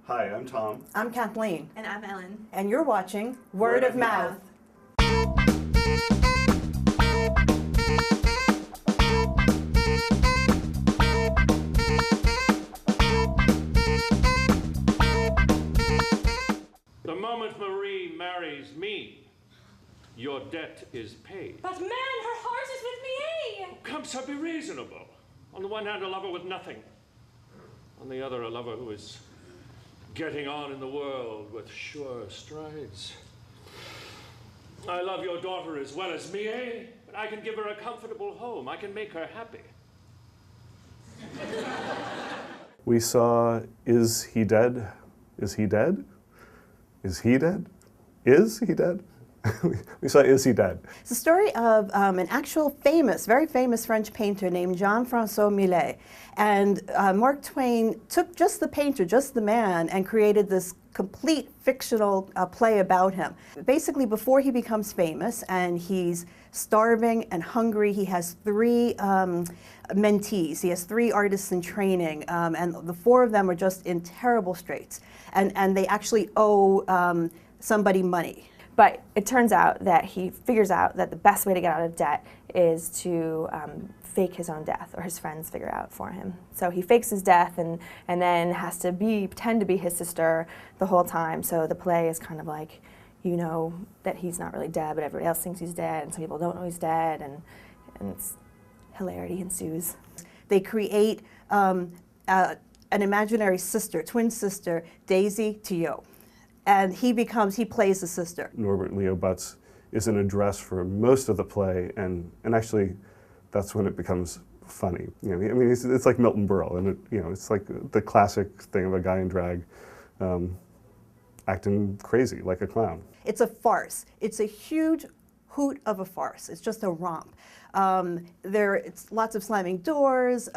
Hi, I'm Tom. I'm Kathleen. And I'm Ellen. And you're watching Word of Mouth. The moment Marie marries me, your debt is paid. But man, her heart is with me! Come, so be reasonable. On the one hand, a lover with nothing. On the other, a lover who is getting on in the world with sure strides. I love your daughter as well as me, eh? But I can give her a comfortable home. I can make her happy. We saw Is He Dead? Is He Dead? Is He Dead? Is He Dead? We saw Is He Dead? It's the story of an actual famous, very famous French painter named Jean-François Millet. And Mark Twain took just the painter, just the man, and created this complete fictional play about him. Basically, before he becomes famous and he's starving and hungry, he has three mentees. He has three artists in training, and the four of them are just in terrible straits. And they actually owe somebody money. But it turns out that he figures out that the best way to get out of debt is to fake his own death, or his friends figure it out for him. So he fakes his death and then has to pretend to be his sister the whole time. So the play is kind of like, you know that he's not really dead, but everybody else thinks he's dead, and some people don't know he's dead, and it's hilarity ensues. They create an imaginary sister, twin sister, Daisy Tio. And he plays the sister. Norbert Leo Butz is an address for most of the play, and actually that's when it becomes funny. You know, I mean, it's like Milton Berle, and it's like the classic thing of a guy in drag acting crazy like a clown. It's a farce. It's a huge hoot of a farce. It's just a romp. It's lots of slamming doors,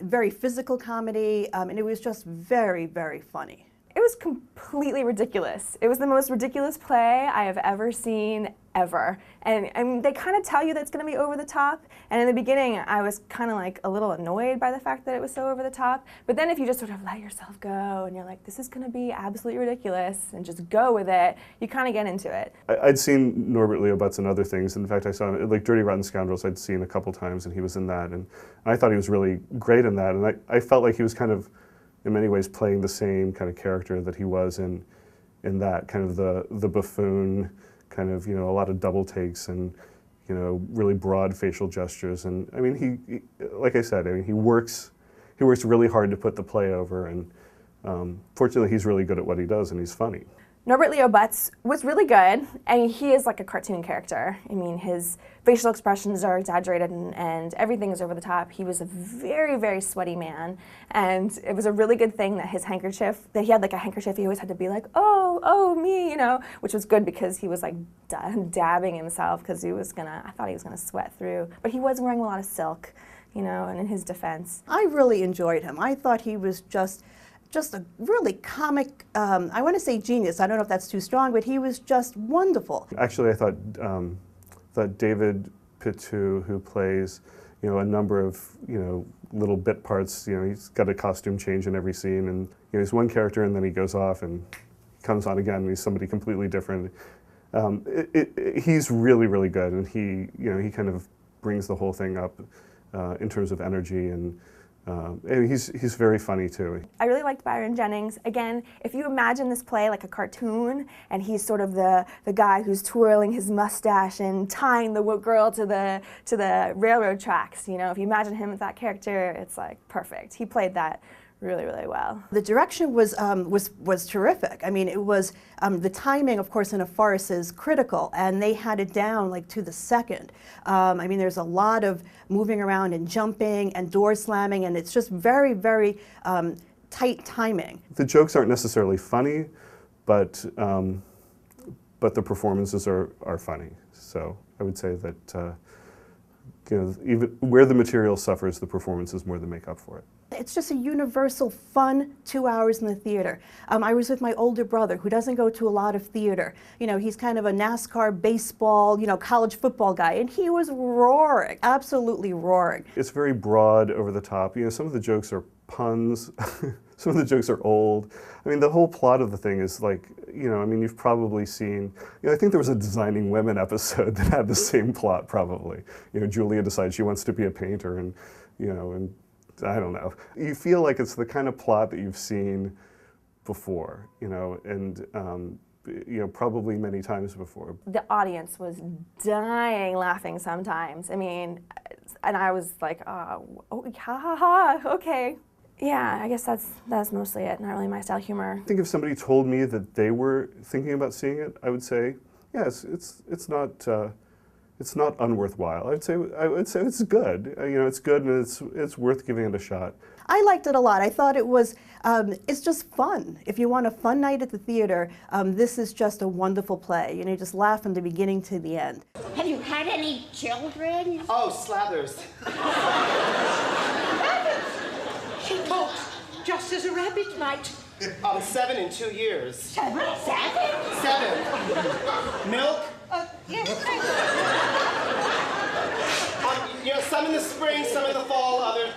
very physical comedy, and it was just very, very funny. It was completely ridiculous. It was the most ridiculous play I have ever seen, ever. And they kind of tell you that it's going to be over the top. And in the beginning, I was kind of like a little annoyed by the fact that it was so over the top. But then if you just sort of let yourself go and you're like, this is going to be absolutely ridiculous, and just go with it, you kind of get into it. I'd seen Norbert Leo Butz in other things. In fact, I saw him, like Dirty Rotten Scoundrels, I'd seen a couple times, and he was in that. And I thought he was really great in that. And I felt like he was kind of, in many ways, playing the same kind of character that he was in that, kind of the buffoon, kind of, a lot of double takes and, really broad facial gestures. And I mean, he like I said, I mean, he works really hard to put the play over, and fortunately, he's really good at what he does, and he's funny. Norbert Leo Butz was really good, and he is like a cartoon character. I mean, his facial expressions are exaggerated and everything is over the top. He was a very, very sweaty man, and it was a really good thing that his handkerchief, that he had like a handkerchief, he always had to be like, oh, me, which was good because he was like dabbing himself because I thought he was gonna sweat through. But he was wearing a lot of silk, and in his defense. I really enjoyed him. I thought he was just a really comic, I want to say genius. I don't know if that's too strong, but he was just wonderful. Actually, I thought that David Pitou, who plays, a number of, little bit parts, he's got a costume change in every scene, and he's one character, and then he goes off and comes on again, and he's somebody completely different. He's really, really good, and he kind of brings the whole thing up in terms of energy, and he's very funny too. I really liked Byron Jennings. Again, if you imagine this play like a cartoon, and he's sort of the guy who's twirling his mustache and tying the girl to the railroad tracks, if you imagine him as that character, it's like perfect. He played that really, really well. The direction was terrific. I mean, it was the timing, of course, in a farce is critical, and they had it down like to the second. I mean, there's a lot of moving around and jumping and door slamming, and it's just very, very tight timing. The jokes aren't necessarily funny, but the performances are funny. So I would say that even where the material suffers, the performances more than make up for it. It's just a universal fun 2 hours in the theater. I was with my older brother who doesn't go to a lot of theater. He's kind of a NASCAR, baseball, college football guy, and he was roaring, absolutely roaring. It's very broad, over the top. Some of the jokes are puns. some of the jokes are old. I mean, the whole plot of the thing is like, you know, I mean, you've probably seen, you know, I think there was a Designing Women episode that had the same plot probably. You know, Julia decides she wants to be a painter and, you know, and I don't know. You feel like it's the kind of plot that you've seen before, you know, and you know, probably many times before. The audience was dying laughing sometimes. I mean, and I was like, oh, ha ha ha, okay. Yeah, I guess that's mostly it. Not really my style humor. I think if somebody told me that they were thinking about seeing it, I would say, yes, it's not unworthwhile. I would say it's good. You know, it's good and it's worth giving it a shot. I liked it a lot. I thought it was, it's just fun. If you want a fun night at the theater, this is just a wonderful play. You know, you just laugh from the beginning to the end. Have you had any children? Oh, Slathers. She talks just as a rabbit might. 7 in 2 years. 7? 7. Milk? Yes, You know, some in the spring, some in the fall, other